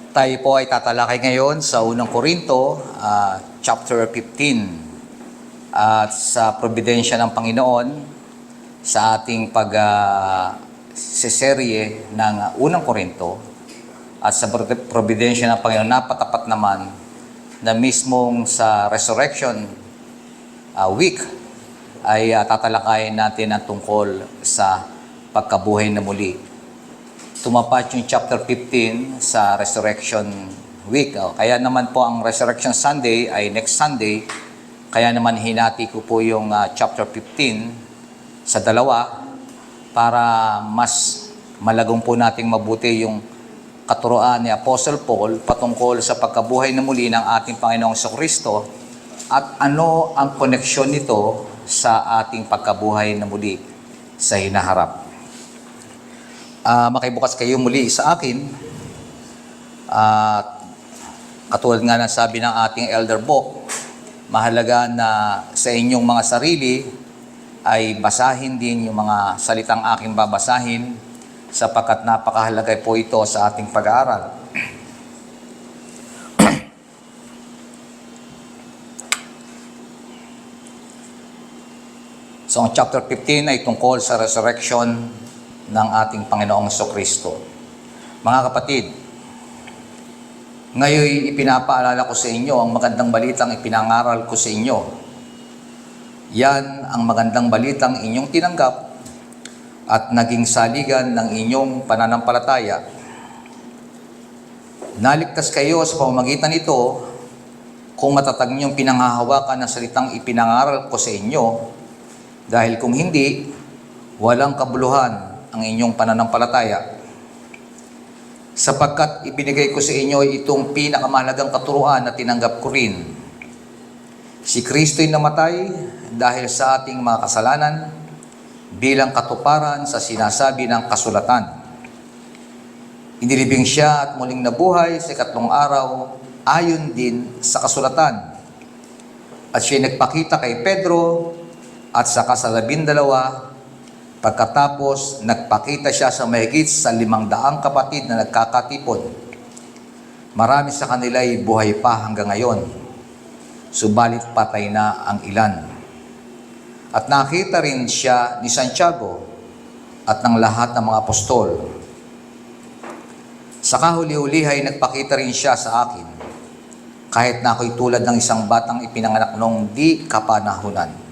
Tayo po ay tatalakay ngayon sa unang Korinto, chapter 15. At sa providensya ng Panginoon, sa ating seserye ng unang Korinto, at sa providensya ng Panginoon, napatapat naman na mismong sa Resurrection Week ay tatalakayin natin ang tungkol sa pagkabuhay na muli. Tumapat yung chapter 15 sa Resurrection Week. Kaya naman po ang Resurrection Sunday ay next Sunday. Kaya naman hinati ko po yung chapter 15 sa dalawa para mas malagong po nating mabuti yung katuroan ni Apostle Paul patungkol sa pagkabuhay na muli ng ating Panginoong Jesucristo at ano ang koneksyon nito sa ating pagkabuhay na muli sa hinaharap. Makibukas kayo muli sa akin. Katulad nga ng sabi ng ating elder book, mahalaga na sa inyong mga sarili ay basahin din yung mga salitang aking babasahin sapagkat napakahalaga po ito sa ating pag-aaral. So ang chapter 15 ay tungkol sa resurrection ng ating Panginoong Jesucristo. Mga kapatid, ngayon ipinapaalala ko sa inyo ang magandang balitang ipinangaral ko sa inyo. Yan ang magandang balitang inyong tinanggap at naging saligan ng inyong pananampalataya. Naligtas kayo sa pamamagitan nito kung matatag niyong pinanghahawakan ng salitang ipinangaral ko sa inyo, dahil kung hindi, walang kabuluhan ang inyong pananampalataya. Sapagkat ibinigay ko sa inyo itong pinakamahalagang katuruan na tinanggap ko rin. Si Kristo'y namatay dahil sa ating mga kasalanan bilang katuparan sa sinasabi ng kasulatan. Inilibing siya at muling nabuhay sa ikatlong araw ayon din sa kasulatan. At siya'y nagpakita kay Pedro at saka sa 12. Pagkatapos, nagpakita siya sa mahigit sa 500 kapatid na nagkakatipon. Marami sa kanila ay buhay pa hanggang ngayon, subalit patay na ang ilan. At nakita rin siya ni Santiago at ng lahat ng mga apostol. Sa kahuli-huli ay nagpakita rin siya sa akin, kahit na ako'y tulad ng isang batang ipinanganak noong di kapanahunan.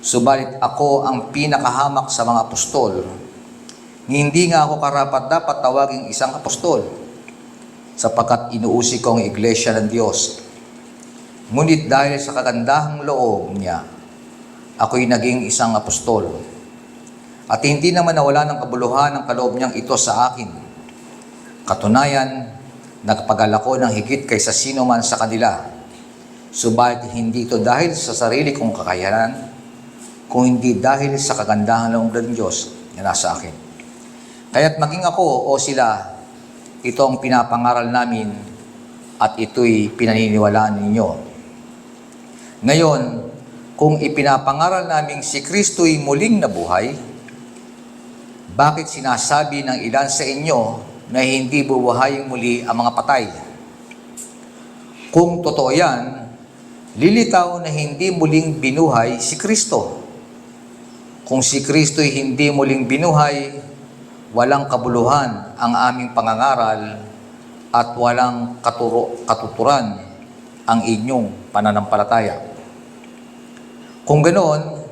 Subalit ako ang pinakahamak sa mga apostol. Hindi nga ako karapat-dapat tawaging isang apostol, sapagkat inuusig ko ang iglesia ng Diyos. Ngunit dahil sa kagandahang loob niya, ako'y naging isang apostol. At hindi naman nawala ng kabuluhan ang kaloob niyang ito sa akin. Katunayan, nagpagal ako ng higit kaysa sino man sa kanila. Subalit hindi ito dahil sa sarili kong kakayanan, kung hindi dahil sa kagandahan ng loob ng Diyos na nasa akin. Kaya't maging ako o sila, ito ang pinapangaral namin at ito'y pinaniniwalaan ninyo. Ngayon, kung ipinapangaral namin si Kristo'y muling nabuhay, bakit sinasabi ng ilan sa inyo na hindi bubuhayin muli ang mga patay? Kung totoo yan, lilitaw na hindi muling binuhay si Kristo. Kung si Kristo'y hindi muling binuhay, walang kabuluhan ang aming pangangaral at walang katuturan ang inyong pananampalataya. Kung ganoon,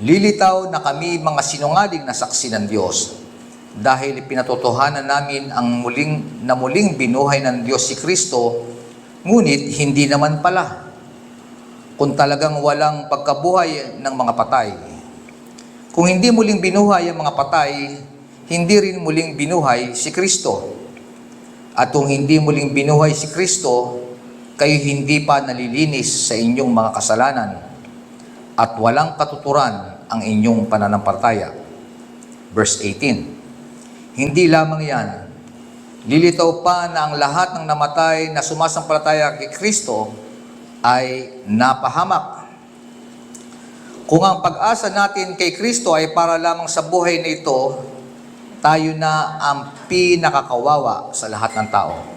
lilitaw na kami mga sinungaling na saksi ng Diyos dahil pinatotohanan namin ang muling binuhay ng Diyos si Kristo, ngunit hindi naman pala. Kung talagang walang pagkabuhay ng mga patay, kung hindi muling binuhay ang mga patay, hindi rin muling binuhay si Kristo. At kung hindi muling binuhay si Kristo, kayo hindi pa nalilinis sa inyong mga kasalanan at walang katuturan ang inyong pananampalataya. Verse 18. Hindi lamang yan, lilitaw pa na ang lahat ng namatay na sumasampalataya kay Kristo ay napahamak. Kung ang pag-asa natin kay Kristo ay para lamang sa buhay na ito, tayo na ang pinakakawawa sa lahat ng tao.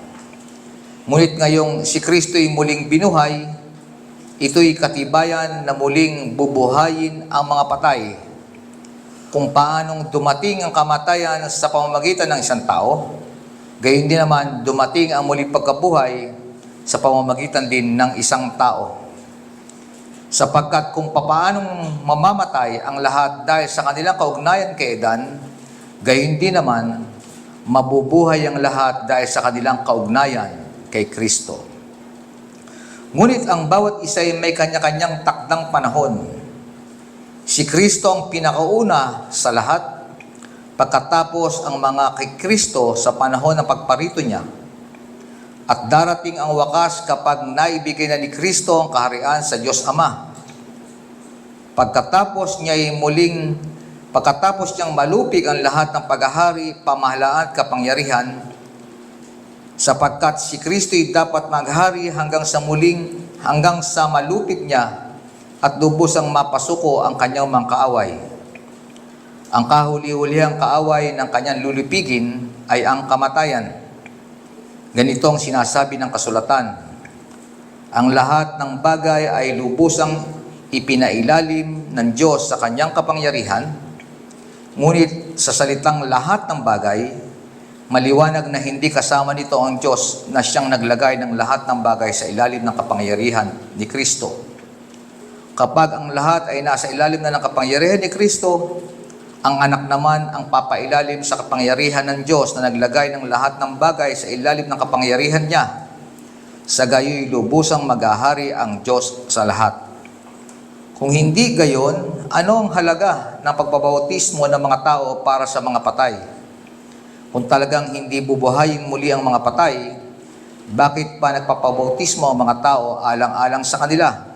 Ngunit ngayong si Kristo'y muling binuhay, ito'y katibayan na muling bubuhayin ang mga patay. Kung paanong dumating ang kamatayan sa pamamagitan ng isang tao, gayon din naman dumating ang muling pagkabuhay sa pamamagitan din ng isang tao. Sapagkat kung paanong mamamatay ang lahat dahil sa kanilang kaugnayan kay Adan, gayon din naman mabubuhay ang lahat dahil sa kanilang kaugnayan kay Kristo. Ngunit ang bawat isa ay may kanya-kanyang takdang panahon. Si Kristo ang pinakauna sa lahat, pagkatapos ang mga kay Kristo sa panahon ng pagparito niya. At darating ang wakas kapag naibigay na ni Kristo ang kaharian sa Diyos Ama. Pagkatapos niyang malupig ang lahat ng paghahari, pamahalaan at kapangyarihan, sapagkat si Kristo'y dapat maghari hanggang sa malupig niya at lubusang mapasuko ang kanyang mga kaaway. Ang kahuli-hulihang kaaway ng kanyang lulupigin ay ang kamatayan. Ganito ang sinasabi ng kasulatan, ang lahat ng bagay ay lubusang ipinailalim ng Diyos sa kanyang kapangyarihan, ngunit sa salitang lahat ng bagay, maliwanag na hindi kasama nito ang Diyos na siyang naglagay ng lahat ng bagay sa ilalim ng kapangyarihan ni Kristo. Kapag ang lahat ay nasa ilalim na ng kapangyarihan ni Kristo, ang anak naman ang papailalim sa kapangyarihan ng Diyos na naglagay ng lahat ng bagay sa ilalim ng kapangyarihan niya. Sa gayoy lubusang maghahari ang Diyos sa lahat. Kung hindi gayon, ano ang halaga ng pagbabautismo ng mga tao para sa mga patay? Kung talagang hindi bubuhayin muli ang mga patay, bakit pa nagpapabautismo ang mga tao alang-alang sa kanila?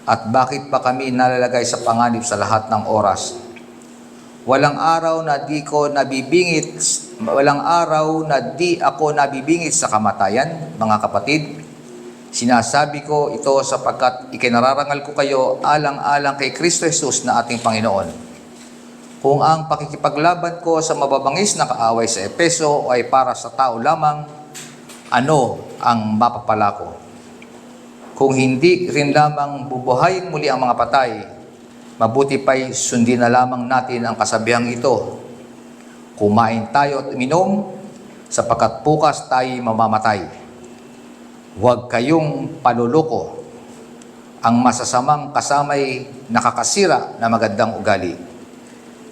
At bakit pa kami nalalagay sa panganib sa lahat ng oras? Walang araw na di ako nabibingit sa kamatayan, mga kapatid. Sinasabi ko ito sapagkat ikinararangal ko kayo alang-alang kay Kristo Jesus na ating Panginoon. Kung ang pakikipaglaban ko sa mababangis na kaaway sa Efeso ay para sa tao lamang, ano ang mapapala ko? Kung hindi rin lamang bubuhayin muli ang mga patay, mabuti pa'y sundin na lamang natin ang kasabihang ito. Kumain tayo at uminom, sapagkat bukas tayo mamamatay. Huwag kayong paluloko. Ang masasamang kasamay nakakasira na magandang ugali.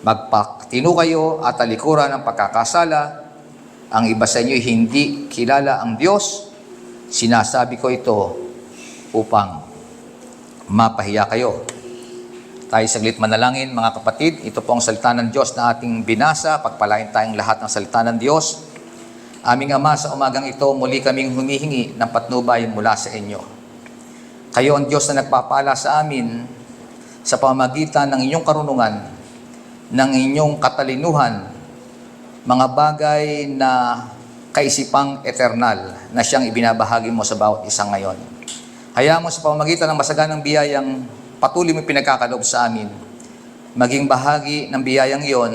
Magpatino kayo at talikuran ng pagkakasala. Ang iba sa inyo hindi kilala ang Diyos. Sinasabi ko ito upang mapahiya kayo. Tayo saglit manalangin, mga kapatid. Ito po ang salita ng Diyos na ating binasa. Pagpalain tayong lahat ng salita ng Diyos. Aming Ama, sa umagang ito, muli kaming humihingi ng patnubay mula sa inyo. Kayo ang Diyos na nagpapala sa amin sa pamamagitan ng inyong karunungan, ng inyong katalinuhan, mga bagay na kaisipang eternal na siyang ibinabahagi mo sa bawat isang ngayon. Hayaan mo sa pamamagitan ng masaganang biyayang patuloy mo pinagkakaloob sa amin, maging bahagi ng biyayang iyon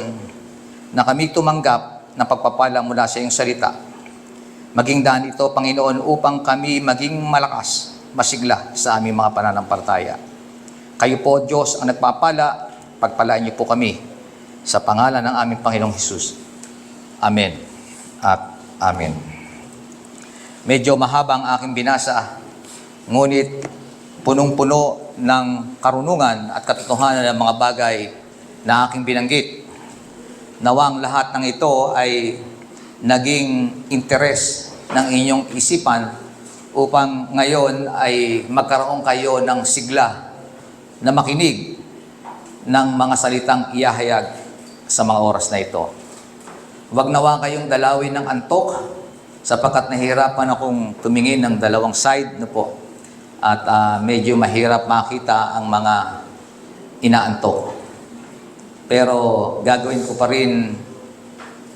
na kami tumanggap ng pagpapala mula sa iyong salita. Maging daan ito, Panginoon, upang kami maging malakas, masigla sa aming mga pananampalataya. Kayo po, Diyos, ang nagpapala, pagpalain niyo po kami sa pangalan ng aming Panginoong Hesus. Amen at Amen. Medyo mahaba ang aking binasa, ngunit punong-puno ng karunungan at katotohanan ng mga bagay na aking binanggit. Nawang lahat ng ito ay naging interes ng inyong isipan upang ngayon ay magkaroon kayo ng sigla na makinig ng mga salitang iyahayag sa mga oras na ito. Huwag nawa kayong dalawin ng antok sapagkat nahihirapan akong tumingin ng dalawang side po at medyo mahirap makita ang mga inaantok. Pero gagawin ko pa rin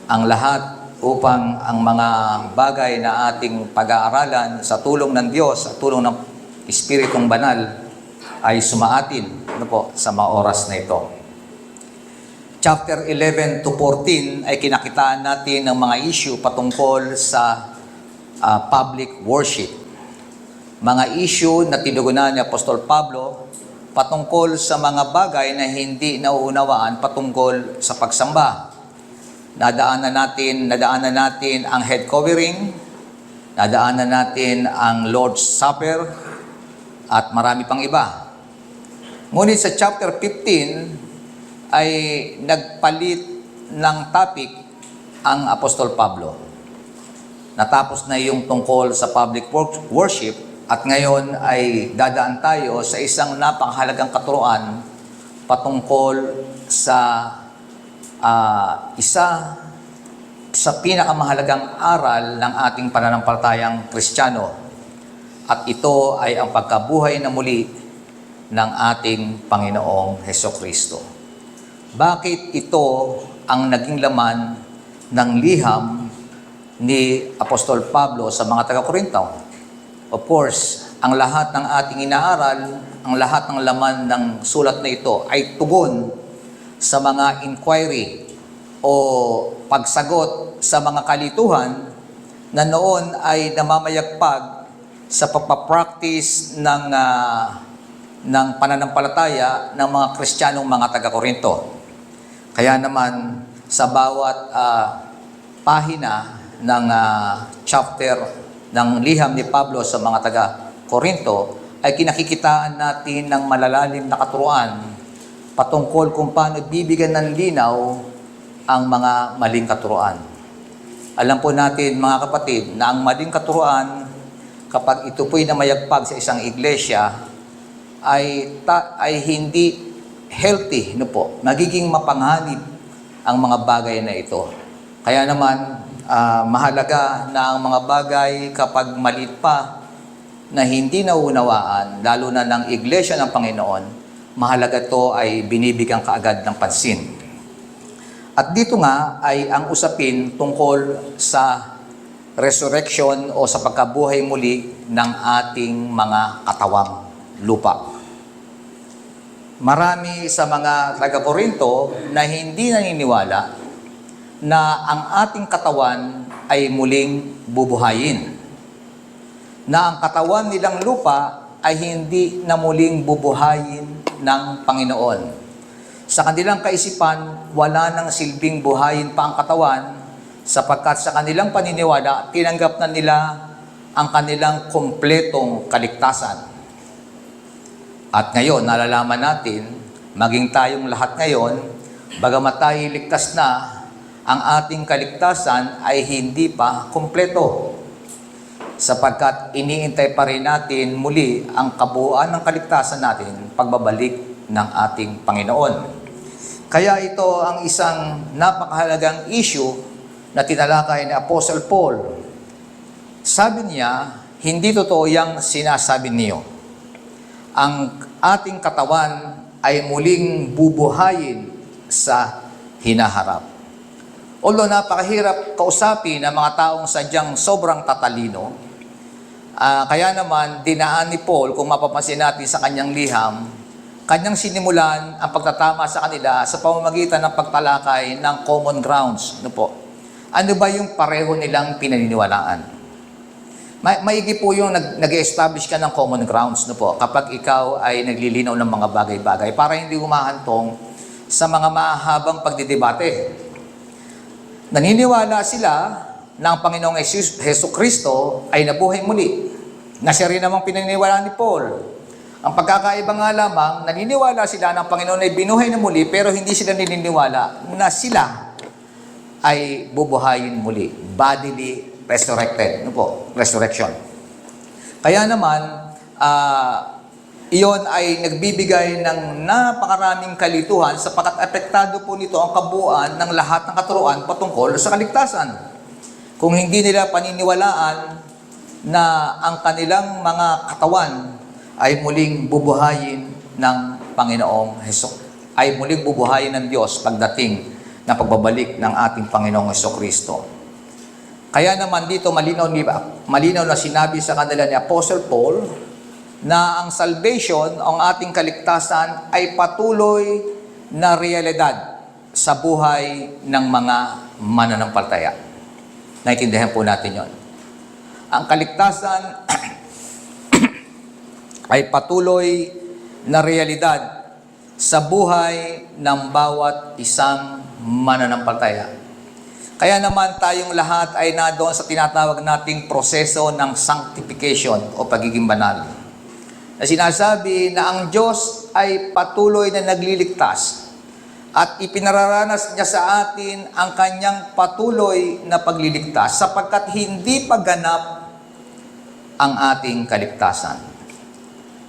ang lahat upang ang mga bagay na ating pag-aaralan sa tulong ng Diyos, sa tulong ng Espiritong Banal ay sumaatin sa mga oras na ito. Chapter 11 to 14 ay kinakitaan natin ng mga issue patungkol sa public worship. Mga issue na tinugunan ni Apostol Pablo patungkol sa mga bagay na hindi nauunawaan patungkol sa pagsamba. Nadaanan natin ang head covering, nadaanan natin ang Lord's Supper, at marami pang iba. Ngunit sa chapter 15 ay nagpalit ng topic ang Apostol Pablo. Natapos na yung tungkol sa public worship at ngayon ay dadaan tayo sa isang napakahalagang katuruan patungkol sa isa sa pinakamahalagang aral ng ating pananampalatayang Kristiyano. At ito ay ang pagkabuhay na muli ng ating Panginoong Hesukristo. Bakit ito ang naging laman ng liham ni Apostol Pablo sa mga taga-Korinto? Of course, ang lahat ng ating inaaral, ang lahat ng laman ng sulat na ito ay tugon sa mga inquiry o pagsagot sa mga kalituhan na noon ay namamayagpag sa pagpapractice ng pananampalataya ng mga Kristiyanong mga taga-Korinto. Kaya naman sa bawat pahina ng chapter ng liham ni Pablo sa mga taga-Korinto ay kinakikitaan natin ng malalalim na katuruan patungkol kung paano bibigyan ng linaw ang mga maling katuruan. Alam po natin mga kapatid na ang maling katuruan, kapag ito po'y namayagpag sa isang iglesia, ay hindi healthy, no po. Magiging mapanganib ang mga bagay na ito. Kaya naman, mahalaga na ang mga bagay kapag maliit pa na hindi nauunawaan, lalo na ng iglesia ng Panginoon, mahalaga ito ay binibigyan kaagad ng pansin. At dito nga ay ang usapin tungkol sa resurrection o sa pagkabuhay muli ng ating mga katawang lupa. Marami sa mga taga-Korinto na hindi naniniwala na ang ating katawan ay muling bubuhayin. Na ang katawan nilang lupa ay hindi na muling bubuhayin ng Panginoon. Sa kanilang kaisipan, wala nang silbing buhayin pa ang katawan sapagkat sa kanilang paniniwala, tinanggap na nila ang kanilang kumpletong kaligtasan. At ngayon, nalalaman natin, maging tayong lahat ngayon, bagamat tayo ligtas na, ang ating kaligtasan ay hindi pa kumpleto. Sapagkat iniintay pa rin natin muli ang kabuuan ng kaligtasan natin pagbabalik ng ating Panginoon. Kaya ito ang isang napakahalagang issue na tinalakay ni Apostle Paul. Sabi niya, hindi totoo yang sinasabi niyo. Ang ating katawan ay muling bubuhayin sa hinaharap. Although napakahirap kausapin ng mga taong sadyang sobrang tatalino, kaya naman dinaan ni Paul, kung mapapansin natin sa kanyang liham, kanyang sinimulan ang pagtatama sa kanila sa pamamagitan ng pagtalakay ng common grounds. Ano po? Ano ba yung pareho nilang pinaniniwalaan? Maigi po yung nag-establish ka ng common grounds, no po, kapag ikaw ay naglilinaw ng mga bagay-bagay para hindi humahantong sa mga mahabang pagdidebate. Naniniwala sila na ang Panginoong Hesukristo ay nabuhay muli, na siya rin namang pinaniniwalaan ni Paul. Ang pagkakaiba nga lamang, naniniwala sila ng Panginoon ay binuhay na muli, pero hindi sila naniniwala na sila ay bubuhayin muli. Bodily resurrected. Ano po? Resurrection. Kaya naman, iyon ay nagbibigay ng napakaraming kalituhan sapagkat apektado po nito ang kabuuan ng lahat ng katuruan patungkol sa kaligtasan. Kung hindi nila paniniwalaan na ang kanilang mga katawan ay muling bubuhayin ng Panginoong Hesus, ay muling bubuhayin ng Diyos pagdating ng pagbabalik ng ating Panginoong Hesukristo. Kaya naman dito malinaw na sinabi sa kanila ni Apostle Paul na ang salvation, ang ating kaligtasan ay patuloy na realidad sa buhay ng mga mananampalataya. Naintindihan po natin yon. ang kaligtasan ay patuloy na realidad sa buhay ng bawat isang mananampalataya. Kaya naman tayong lahat ay nadoon sa tinatawag nating proseso ng sanctification o pagiging banal. Na sinasabi na ang Diyos ay patuloy na nagliligtas at ipinararanas niya sa atin ang kanyang patuloy na pagliligtas sapagkat hindi pa ganap ang ating kaligtasan.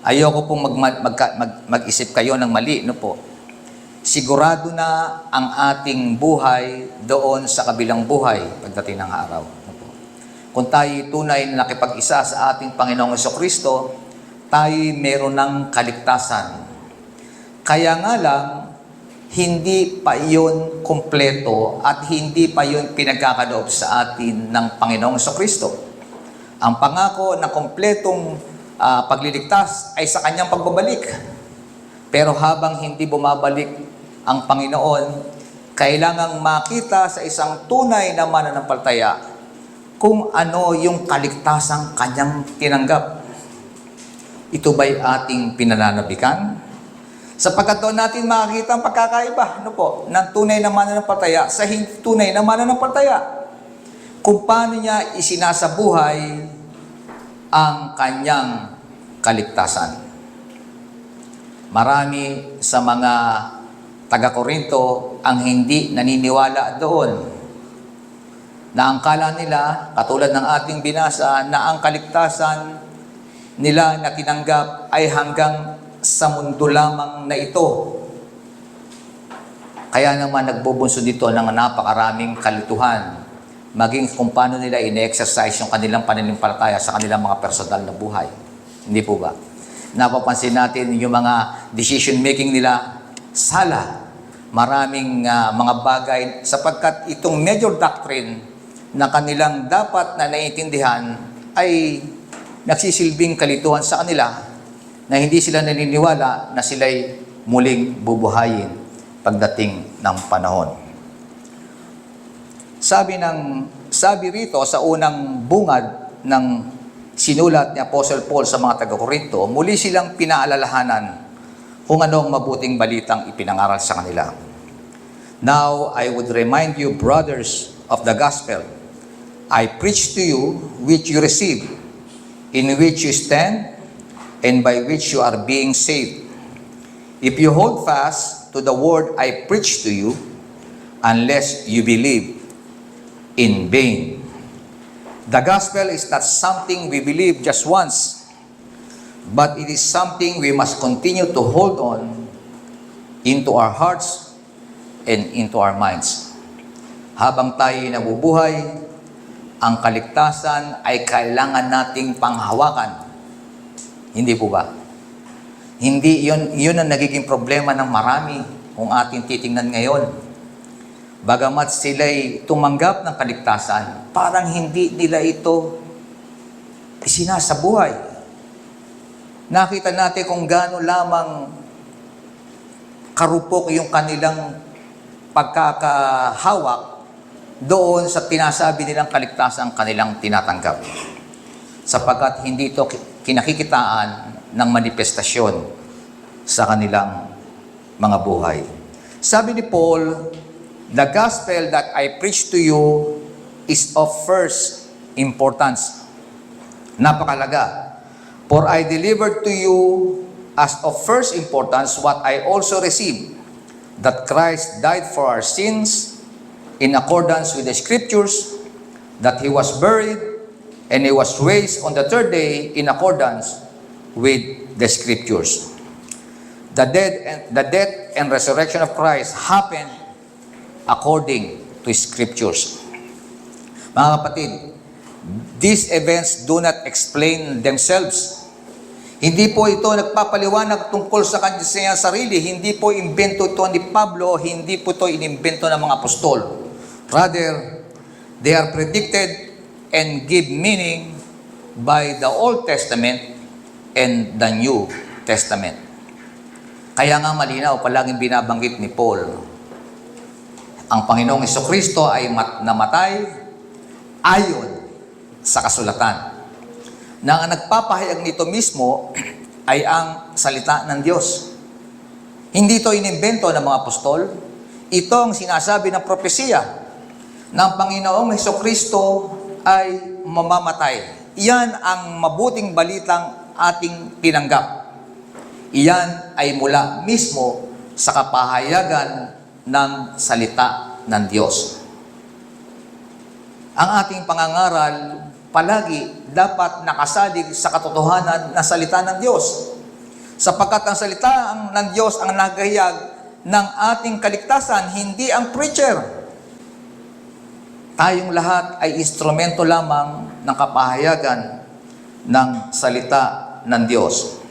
Ayoko pong mag-isip kayo ng mali, no po? Sigurado na ang ating buhay doon sa kabilang buhay pagdating ng araw. No po? Kung tayo tunay na nakipag-isa sa ating Panginoong Jesucristo, tayo meron ng kaligtasan. Kaya nga lang, hindi pa iyon kumpleto at hindi pa iyon pinagkakaloob sa atin ng Panginoong Jesucristo. Ang pangako na kumpletong pagliligtas ay sa kanyang pagbabalik. Pero habang hindi bumabalik ang Panginoon, kailangang makita sa isang tunay na mananampalataya kung ano yung kaligtasang kanyang tinanggap. Ito ba'y ating pinananabikan? Sapagkat doon natin makikita ang pagkakaiba ng tunay na mananampalataya sa hindi tunay na mananampalataya. Kung paano niya isinasabuhay ang kanyang kaligtasan. Marami sa mga taga-Korinto ang hindi naniniwala doon. Na ang kala nila, katulad ng ating binasa, na ang kaligtasan nila na tinanggap ay hanggang sa mundo lamang na ito. Kaya naman nagbubunso dito ng napakaraming kalituhan, maging kung paano nila ine-exercise yung kanilang pananampalataya sa kanilang mga personal na buhay. Hindi po ba? Napapansin natin yung mga decision-making nila, sala. Maraming mga bagay sapagkat itong major doctrine na kanilang dapat na naiintindihan ay nagsisilbing kalituhan sa kanila na hindi sila naniniwala na sila'y muling bubuhayin pagdating ng panahon. Sabi rito sa unang bungad ng sinulat ni Apostle Paul sa mga taga-Korinto, muli silang pinaalalahanan kung anong mabuting balitang ipinangaral sa kanila. Now, I would remind you, brothers, of the gospel I preached to you, which you received, in which you stand, and by which you are being saved. If you hold fast to the word I preached to you, unless you believe in vain. The gospel is not something we believe just once, but it is something we must continue to hold on into our hearts and into our minds. Habang tayo nabubuhay, ang kaligtasan ay kailangan nating panghawakan. Hindi po ba? Hindi yun ang nagiging problema ng marami kung ating titingnan ngayon. Bagamat sila'y tumanggap ng kaligtasan, parang hindi nila ito isinasabuhay. Nakita natin kung gaano lamang karupok yung kanilang pagkakahawak doon sa tinasabi nilang kaligtasan kanilang tinatanggap. Sapagkat hindi ito kinakikitaan ng manifestasyon sa kanilang mga buhay. Sabi ni Paul, the gospel that I preach to you is of first importance. Napakalaga. For I delivered to you as of first importance what I also received, that Christ died for our sins in accordance with the Scriptures, that He was buried, and He was raised on the third day in accordance with the Scriptures. The death and resurrection of Christ happened according to Scriptures. Mga kapatid, these events do not explain themselves. Hindi po ito nagpapaliwanag tungkol sa kanyang sarili. Hindi po imbento ito ni Pablo, hindi po ito inimbento ng mga apostol. Rather, they are predicted and give meaning by the Old Testament and the New Testament. Kaya nga malinaw, palaging binabanggit ni Paul, ang Panginoong Jesucristo ay namatay ayon sa kasulatan. Na ang nagpapahayag nito mismo ay ang salita ng Diyos. Hindi ito inimbento ng mga apostol. Ito ang sinasabi ng propesiya ng Panginoong Hesukristo ay mamamatay. Iyan ang mabuting balitang ating tinanggap. Iyan ay mula mismo sa kapahayagan ng salita ng Diyos. Ang ating pangangaral palagi dapat nakasalig sa katotohanan ng salita ng Diyos. Sapagkat ang salita ng Diyos ang naghahayag ng ating kaligtasan, hindi ang preacher. Tayong lahat ay instrumento lamang ng kapahayagan ng salita ng Diyos.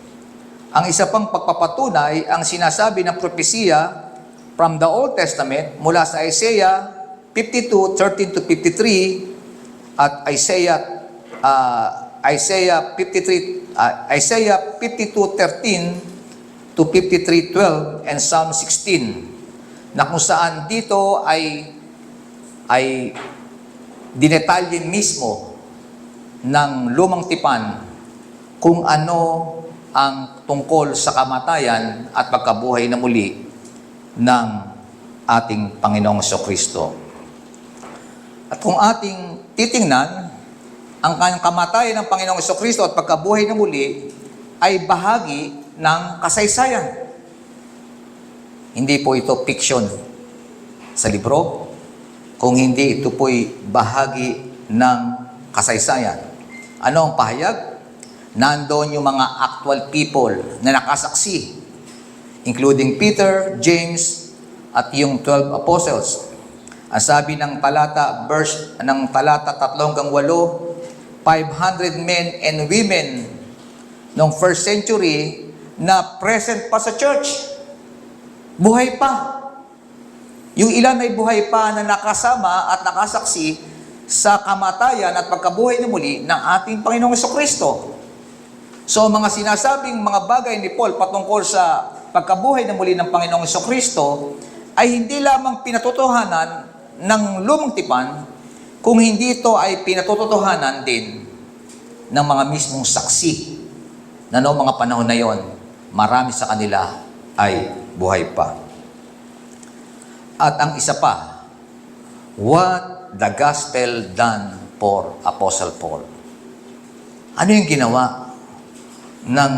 Ang isa pang pagpapatunay ang sinasabi ng propesiya from the Old Testament mula sa Isaiah 52:13-53 at Isaiah 52:13-53:12 and Psalm 16 na kung saan dito ay dinetalye mismo ng lumang tipan kung ano ang tungkol sa kamatayan at pagkabuhay na muli ng ating Panginoong Hesukristo. At kung ating titingnan, ang kanyang kamatayan ng Panginoong Hesukristo at pagkabuhay na muli ay bahagi ng kasaysayan. Hindi po ito fiction sa libro, kung hindi ito po'y bahagi ng kasaysayan. Ano ang pahayag? Nandoon yung mga actual people na nakasaksi, including Peter, James, at yung 12 apostles. Ang sabi ng talata 3-8, 500 men and women noong first century na present pa sa church. Buhay pa. Yung ilan ay buhay pa na nakasama at nakasaksi sa kamatayan at pagkabuhay na muli ng ating Panginoong Hesukristo. So mga sinasabing mga bagay ni Paul patungkol sa pagkabuhay na muli ng Panginoong Hesukristo ay hindi lamang pinatotohanan ng lumang tipan, kung hindi ito ay pinatotohanan din ng mga mismong saksi na noong mga panahon na yon, marami sa kanila ay buhay pa. At ang isa pa, what the gospel done for Apostle Paul? Ano yung ginawa ng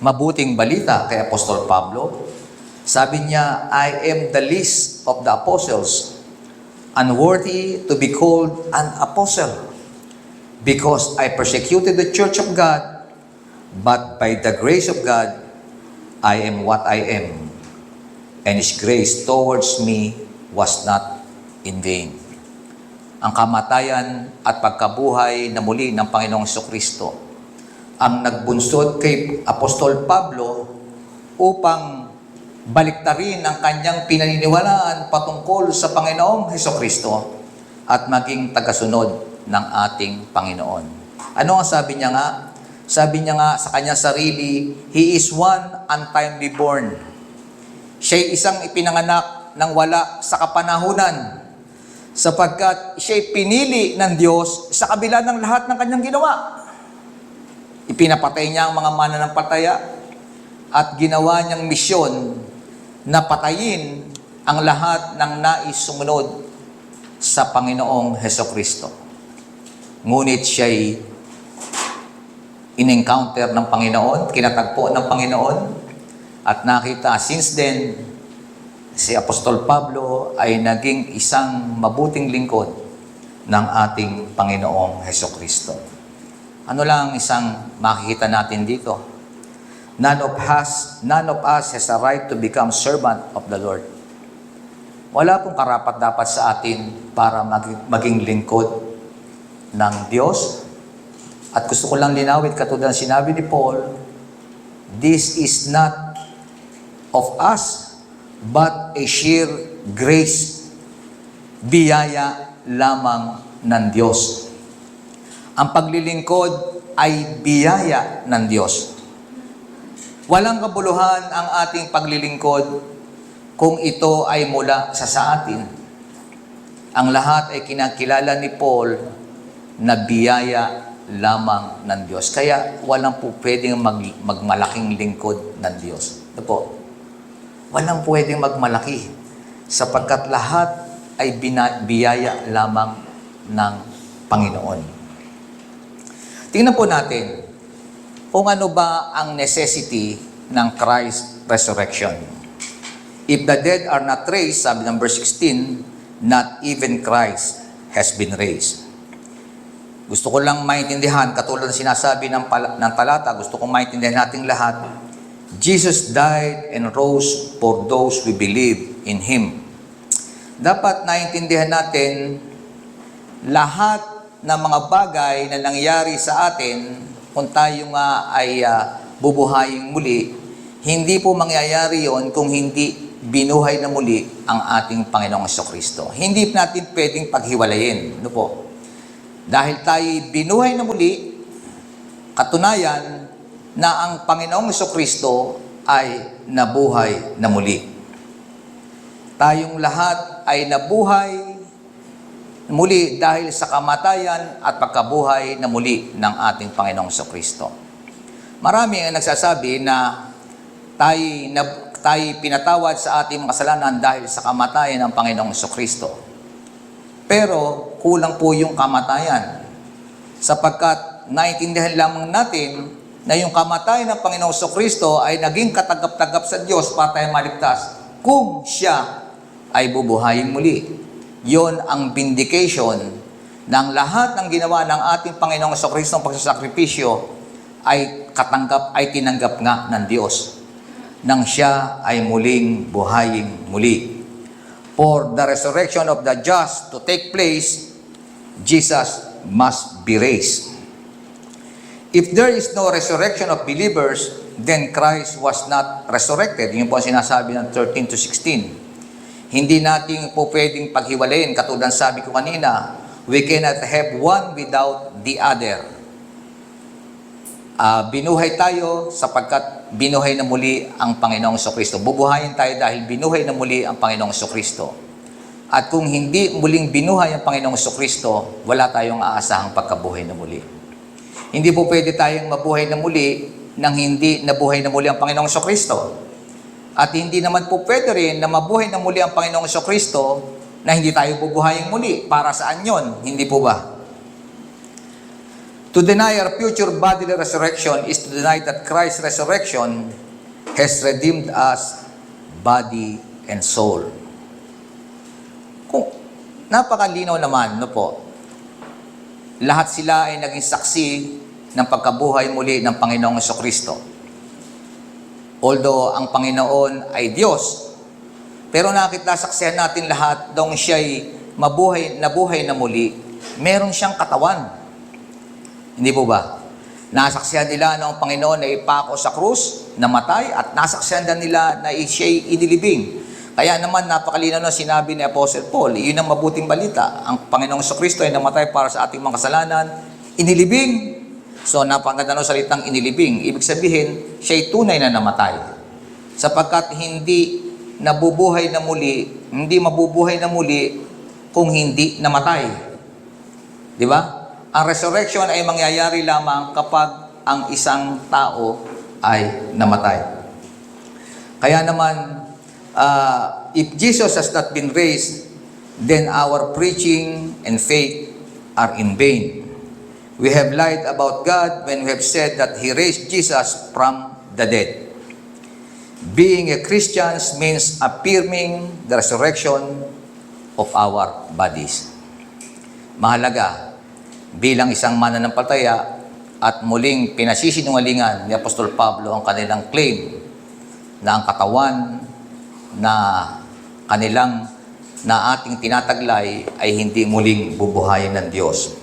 mabuting balita kay Apostol Pablo? Sabi niya, I am the least of the apostles, unworthy to be called an apostle, because I persecuted the church of God, but by the grace of God, I am what I am, and His grace towards me was not in vain. Ang kamatayan at pagkabuhay na muli ng Panginoong Hesukristo ang nagbunsod kay Apostol Pablo upang baliktarin ang kanyang pinaniniwalaan patungkol sa Panginoong Hesukristo at maging tagasunod ng ating Panginoon. Ano ang sabi niya nga? Sabi niya nga sa kanyang sarili, He is one untimely born. Siya'y isang ipinanganak ng wala sa kapanahunan, sapagkat siya'y pinili ng Diyos sa kabila ng lahat ng kanyang ginawa. Ipinapatay niya ang mga mananampalataya at ginawa niyang misyon na patayin ang lahat ng nais sumunod sa Panginoong Hesukristo. Ngunit siya'y in-encounter ng Panginoon, kinatagpo ng Panginoon, at nakita, since then, si Apostol Pablo ay naging isang mabuting lingkod ng ating Panginoong Hesukristo. Ano lang isang makikita natin dito? None of us has a right to become servant of the Lord. Wala pong karapat-dapat sa atin para maging lingkod ng Diyos. At gusto ko lang linawin, katulad ng sinabi ni Paul, this is not of us, but a sheer grace, biyaya lamang ng Diyos. Ang paglilingkod ay biyaya ng Diyos. Walang kabuluhan ang ating paglilingkod kung ito ay mula sa atin. Ang lahat ay kinakilala ni Paul na biyaya lamang ng Diyos. Kaya walang po pwedeng magmalaking lingkod ng Diyos. Ano po? Walang pwedeng magmalaki sapagkat lahat ay biyaya lamang ng Panginoon. Tingnan po natin kung ano ba ang necessity ng Christ's resurrection. If the dead are not raised, sabi ng verse 16, not even Christ has been raised. Gusto ko lang maintindihan, katulad ng sinasabi ng talata, gusto kong maintindihan nating lahat, Jesus died and rose for those who believe in Him. Dapat naintindihan natin lahat ng mga bagay na nangyari sa atin kung tayo nga ay bubuhayin muli, hindi po mangyayari yon kung hindi binuhay na muli ang ating Panginoong Jesucristo. Hindi natin pwedeng paghiwalayin. Ano po? Dahil tayo binuhay na muli, katunayan na ang Panginoong Jesucristo ay nabuhay na muli. Tayong lahat ay nabuhay muli dahil sa kamatayan at pagkabuhay na muli ng ating Panginoong Jesucristo. Marami ang nagsasabi na tayo pinatawad sa ating mga kasalanan dahil sa kamatayan ng Panginoong Jesucristo. Pero kulang po yung kamatayan sapagkat naintindihan lamang natin na yung kamatayan ng Panginoong Jesucristo ay naging katagap-tagap sa Diyos para tayo maligtas kung Siya ay bubuhayin muli. Yon ang vindication ng lahat ng ginawa ng ating Panginoong Jesucristo ng pagsasakripisyo ay tinanggap nga ng Diyos nang Siya ay muling buhayin muli. For the resurrection of the just to take place, Jesus must be raised. If there is no resurrection of believers, then Christ was not resurrected. Yun po ang sinasabi ng 13 to 16. Hindi natin po pwedeng paghiwalayin. Katulad sabi ko kanina, we cannot have one without the other. Binuhay tayo sapagkat binuhay na muli ang Panginoong Jesucristo. Bubuhayin tayo dahil binuhay na muli ang Panginoong Jesucristo. At kung hindi muling binuhay ang Panginoong Jesucristo, wala tayong aasahang pagkabuhay na muli. Hindi po pwede tayong mabuhay na muli nang hindi nabuhay na muli ang Panginoong Jesucristo. At hindi naman po pwede rin na mabuhay na muli ang Panginoong Jesucristo na hindi tayo bubuhayin muli. Para saan yon? Hindi po ba? To deny our future bodily resurrection is to deny that Christ's resurrection has redeemed us body and soul. Kung napakalinaw naman, no po, lahat sila ay naging saksi ng pagkabuhay muli ng Panginoong Jesucristo. Although ang Panginoon ay Diyos, pero saksihan natin lahat dong siya'y nabuhay na muli, meron siyang katawan. Hindi po ba? Nasaksihan nila na ang Panginoon ay ipako sa krus, namatay, at nasaksihan din nila na siya'y inilibing. Kaya naman napakalinaw na sinabi ni Apostle Paul, yun ang mabuting balita. Ang Panginoong Jesucristo ay namatay para sa ating mga kasalanan, inilibing. So napakaganda ng salitang inilibing. Ibig sabihin, siya'y tunay na namatay. Sapagkat hindi mabubuhay na muli kung hindi namatay. Di ba? Ang resurrection ay mangyayari lamang kapag ang isang tao ay namatay. Kaya naman, if Jesus has not been raised, then our preaching and faith are in vain. We have lied about God when we have said that He raised Jesus from the dead. Being a Christian means affirming the resurrection of our bodies. Mahalaga, bilang isang mananampalataya at muling pinasisinungalingan ni Apostol Pablo ang kanilang claim na ang katawan na ating tinataglay ay hindi muling bubuhayin ng Diyos.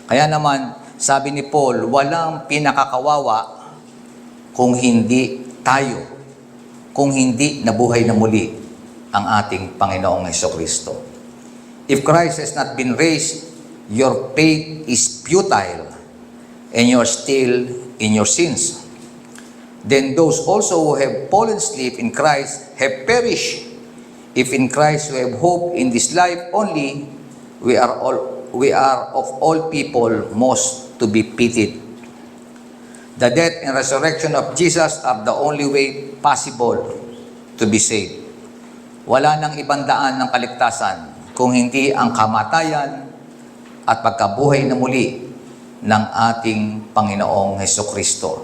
Kaya naman, sabi ni Paul, walang pinakakawawa kung hindi nabuhay na muli ang ating Panginoong Jesucristo. If Christ has not been raised, your faith is futile and you're still in your sins. Then those also who have fallen asleep in Christ have perished. If in Christ we have hope in this life only, we we are of all people most to be pitied. The death and resurrection of Jesus are the only way possible to be saved. Wala nang ibang daan ng kaligtasan kung hindi ang kamatayan at pagkabuhay na muli ng ating Panginoong Hesukristo.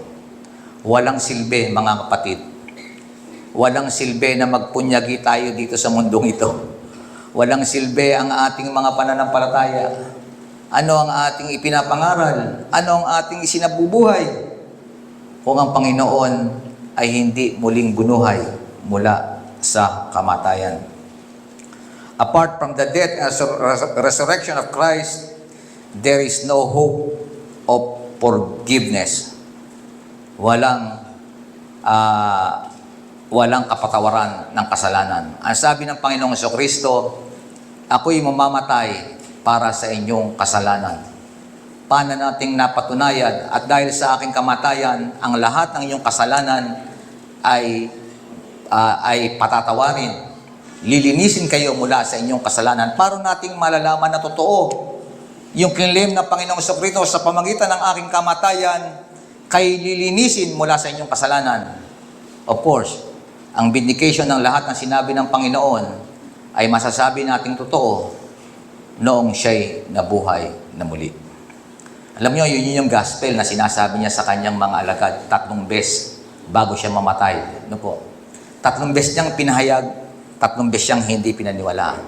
Walang silbi, mga kapatid. Walang silbi na magpunyagi tayo dito sa mundong ito. Walang silbi ang ating mga pananampalataya. Ano ang ating ipinapangaral? Ano ang ating isinabubuhay? Kung ang Panginoon ay hindi muling bunuhay mula sa kamatayan. Apart from the death and resurrection of Christ, there is no hope of forgiveness. Walang kapatawaran ng kasalanan. Ang sabi ng Panginoong Jesucristo, ako'y mamamatay para sa inyong kasalanan. Paano nating napatunayan at dahil sa aking kamatayan, ang lahat ng inyong kasalanan ay patatawarin. Lilinisin kayo mula sa inyong kasalanan para nating malalaman na totoo. Yung kinlem ng Panginoong Jesucristo sa pamagitan ng aking kamatayan, kay lilinisin mula sa inyong kasalanan. Of course, ang vindication ng lahat ng sinabi ng Panginoon ay masasabi nating totoo noong siya'y nabuhay na muli. Alam niyo, yun yung gospel na sinasabi niya sa kanyang mga alagad 3 beses bago siya mamatay. Ano po? 3 beses niyang pinahayag, 3 beses siyang hindi pinaniwalaan.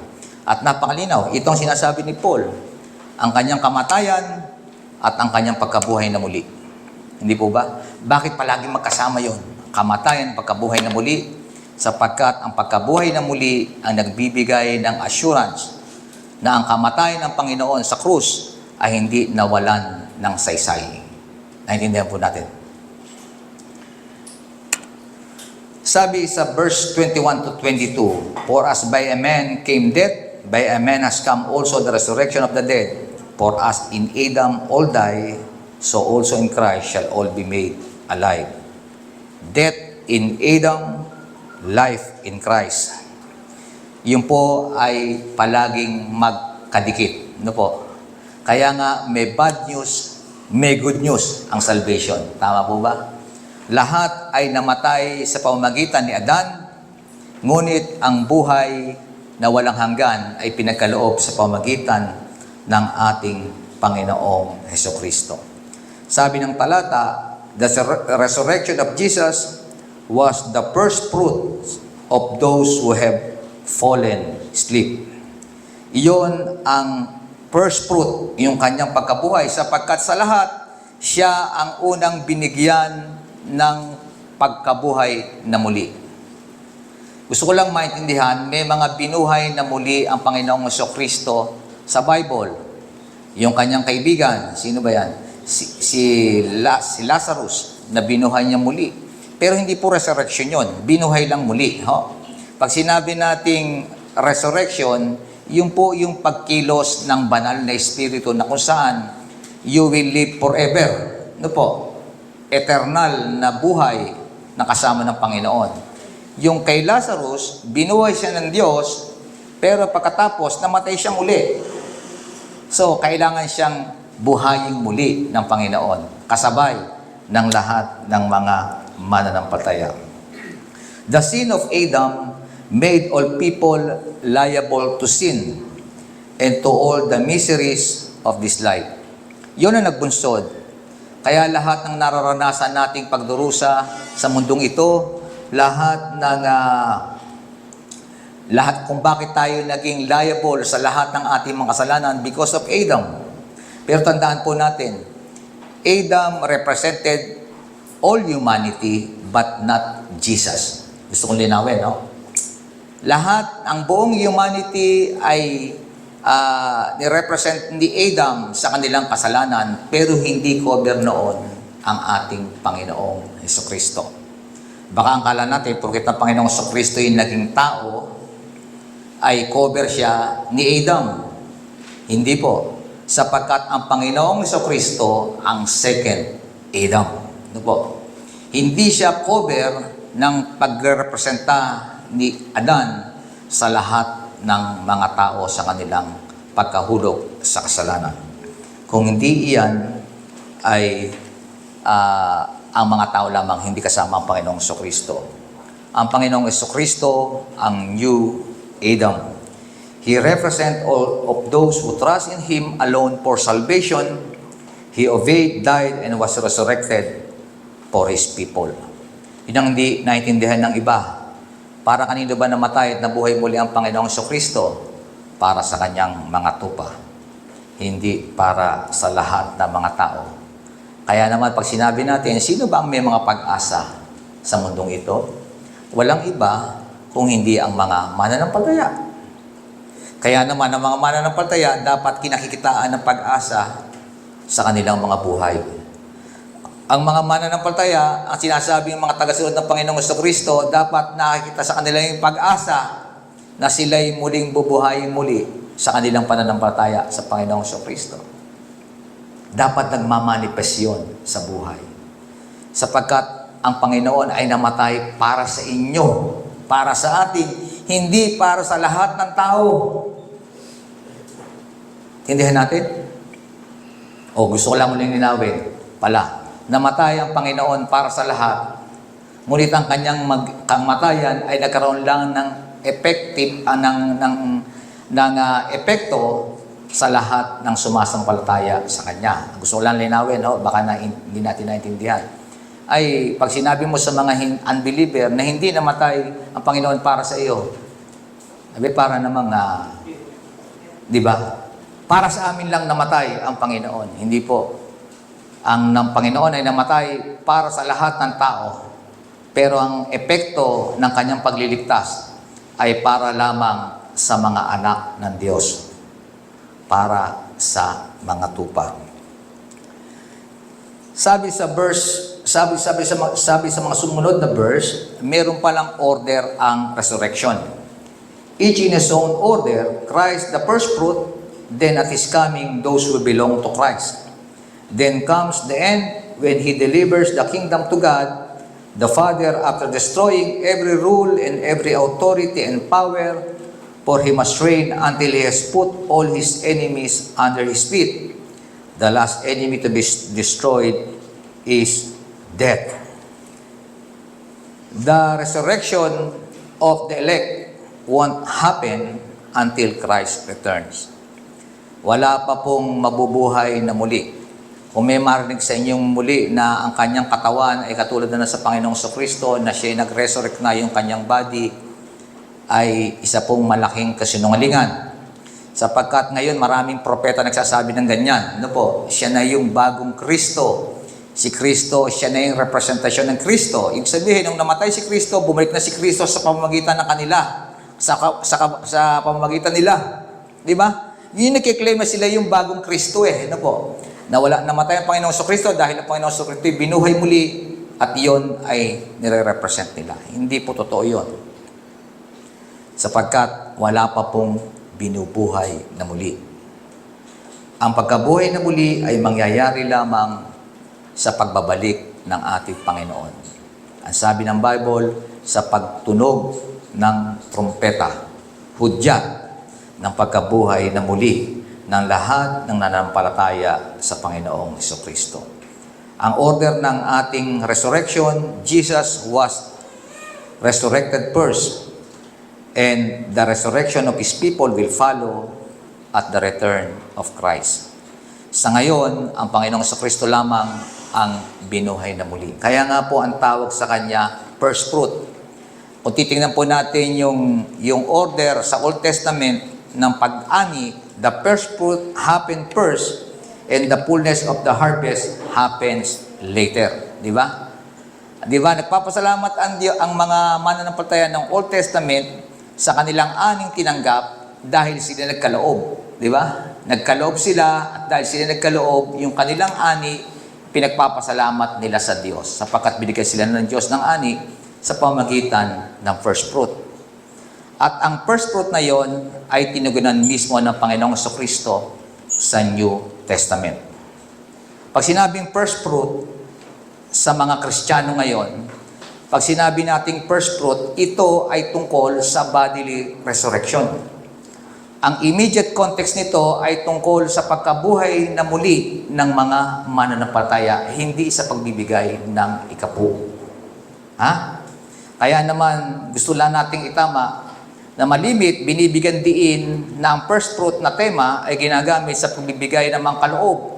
At napakalinaw, itong sinasabi ni Paul, ang kanyang kamatayan at ang kanyang pagkabuhay na muli. Hindi po ba? Bakit palaging magkasama yon? Kamatayan, pagkabuhay na muli, sapagkat ang pagkabuhay na muli ang nagbibigay ng assurance na ang kamatayan ng Panginoon sa krus ay hindi nawalan ng saysay. Naintindihan po natin. Sabi sa verse 21 to 22, For as by a man came death, by a man has come also the resurrection of the dead. For as in Adam all die, so also in Christ shall all be made alive. Death in Adam, life in Christ. Yun po ay palaging magkadikit. Ano po? Kaya nga may bad news, may good news ang salvation. Tama po ba? Lahat ay namatay sa pamamagitan ni Adan, ngunit ang buhay na walang hanggan ay pinagkaloob sa pamamagitan ng ating Panginoong Hesukristo. Sabi ng talata, the resurrection of Jesus was the first fruits of those who have fallen asleep. Iyon ang first fruit, yung kanyang pagkabuhay, sapagkat sa lahat, siya ang unang binigyan ng pagkabuhay na muli. Gusto ko lang maintindihan, may mga binuhay na muli ang Panginoong Jesucristo sa Bible. Yung kanyang kaibigan, sino ba yan? Si Lazarus, na binuhay niya muli. Pero hindi po resurrection yun, binuhay lang muli. Pag sinabi nating resurrection, yun po yung pagkilos ng banal na espiritu na kung saan you will live forever. Ano po? Eternal na buhay na kasama ng Panginoon. Yung kay Lazarus, binuhay siya ng Diyos, pero pagkatapos, namatay siyang uli. So, kailangan siyang buhayin muli ng Panginoon, kasabay ng lahat ng mga mananampalataya. The sin of Adam made all people liable to sin and to all the miseries of this life. Yun ang nagbunsod. Kaya lahat ng nararanasan nating pagdurusa sa mundong ito, lahat kung bakit tayo naging liable sa lahat ng ating mga kasalanan because of Adam. Pero tandaan po natin, Adam represented all humanity but not Jesus. Gusto kong linawin, no? Lahat, ang buong humanity ay ni-represent ni Adam sa kanilang kasalanan, pero hindi cover noon ang ating Panginoong Hesukristo. Baka ang kala natin, porket ang Panginoong Hesukristo yung naging tao, ay cover siya ni Adam. Hindi po. Sapagkat ang Panginoong Hesukristo ang second Adam. Ano po? Hindi siya cover ng pagrepresenta ni Adan sa lahat ng mga tao sa kanilang pagkahulog sa kasalanan. Kung hindi iyan, ay ang mga tao lamang hindi kasama ang Panginoong Jesucristo. Ang Panginoong Jesucristo ang New Adam. He represents all of those who trust in Him alone for salvation. He obeyed, died, and was resurrected for His people. Yun ang hindi naintindihan ng iba. Para kanino ba namatay at nabuhay muli ang Panginoong Jesucristo? Para sa kanyang mga tupa. Hindi para sa lahat ng mga tao. Kaya naman pag sinabi natin, sino ba ang may mga pag-asa sa mundong ito? Walang iba kung hindi ang mga mananampalataya. Kaya naman ang mga mananampalataya dapat kinakikitaan ng pag-asa sa kanilang mga buhay. Ang mga mananampalataya, ang sinasabi ng mga tagasunod ng Panginoong Jesucristo, dapat nakikita sa kanilang pag-asa na sila'y muling bubuhayin muli sa kanilang pananampalataya sa Panginoong Jesucristo. Dapat nagmamanifest yun sa buhay. Sapagkat ang Panginoon ay namatay para sa inyo, para sa atin, hindi para sa lahat ng tao. Tindihan natin? O gusto ko lang muling linawin pala. Namatay ang Panginoon para sa lahat. Ngunit ang kanyang kamatayan ay nagkaroon lang ng epekto sa lahat ng sumasampalataya sa Kanya. Gusto ko lang linawin, baka hindi natin naintindihan. Ay, pag sinabi mo sa mga unbeliever na hindi namatay ang Panginoon para sa iyo, sabi para namang, di ba? Para sa amin lang namatay ang Panginoon. Hindi po. Ang Panginoon ay namatay para sa lahat ng tao. Pero ang epekto ng kanyang pagliligtas ay para lamang sa mga anak ng Diyos. Para sa mga tupa. Sabi sa mga sumunod na verse, meron palang order ang resurrection. Each in his own order, Christ the first fruit, then at His coming, those who belong to Christ. Then comes the end when He delivers the kingdom to God, the Father, after destroying every rule and every authority and power, for He must reign until He has put all His enemies under His feet. The last enemy to be destroyed is death. The resurrection of the elect won't happen until Christ returns. Wala pa pong mabubuhay na muli. Kung may marinig sa inyong muli na ang kanyang katawan ay katulad na sa Panginoong Jesucristo, na siya nag-resurrect na yung kanyang body, ay isa pong malaking kasinungalingan. Sapagkat ngayon maraming propeta nagsasabi ng ganyan. Ano po? Siya na yung bagong Kristo. Si Kristo, siya na yung representasyon ng Kristo. Ibig sabihin, nung namatay si Kristo, bumalik na si Kristo sa pamamagitan ng kanila. Sa pamamagitan nila. Di ba? Yung nakiklaim na sila yung bagong Kristo ano po? Namatay ang Panginoong Jesucristo dahil ang Panginoong Jesucristo binuhay muli at yon ay nire-represent nila. Hindi po totoo yon. Sapagkat wala pa pong binubuhay na muli. Ang pagkabuhay na muli ay mangyayari lamang sa pagbabalik ng ating Panginoon. Ang sabi ng Bible, sa pagtunog ng trumpeta, hudyat ng pagkabuhay na muli ng lahat ng nananampalataya sa Panginoong Jesucristo. Ang order ng ating resurrection, Jesus was resurrected first, and the resurrection of His people will follow at the return of Christ. Sa ngayon, ang Panginoong Jesucristo lamang ang binuhay na muli. Kaya nga po ang tawag sa Kanya, first fruit. Kung titingnan po natin yung order sa Old Testament, ng pag-ani, the first fruit happened first and the fullness of the harvest happens later. Di ba? Di ba? Nagpapasalamat ang mga mananampalataya ng Old Testament sa kanilang aning tinanggap dahil sila nagkaloob. Di ba? Nagkaloob sila at dahil sila nagkaloob, yung kanilang ani, pinagpapasalamat nila sa Diyos sapagkat binigyan sila ng Diyos ng ani sa pamamagitan ng first fruit. At ang first fruit na yon ay tinugunan mismo ng Panginoong Jesucristo sa New Testament. Pag sinabing first fruit sa mga Kristiyano ngayon, pag sinabi nating first fruit, ito ay tungkol sa bodily resurrection. Ang immediate context nito ay tungkol sa pagkabuhay na muli ng mga mananampalataya, hindi sa pagbibigay ng ikapu. Ha? Kaya naman, gusto lang nating itama na malimit, binibigyan diin na ang first fruit na tema ay ginagamit sa pagbibigay ng mga kaloob.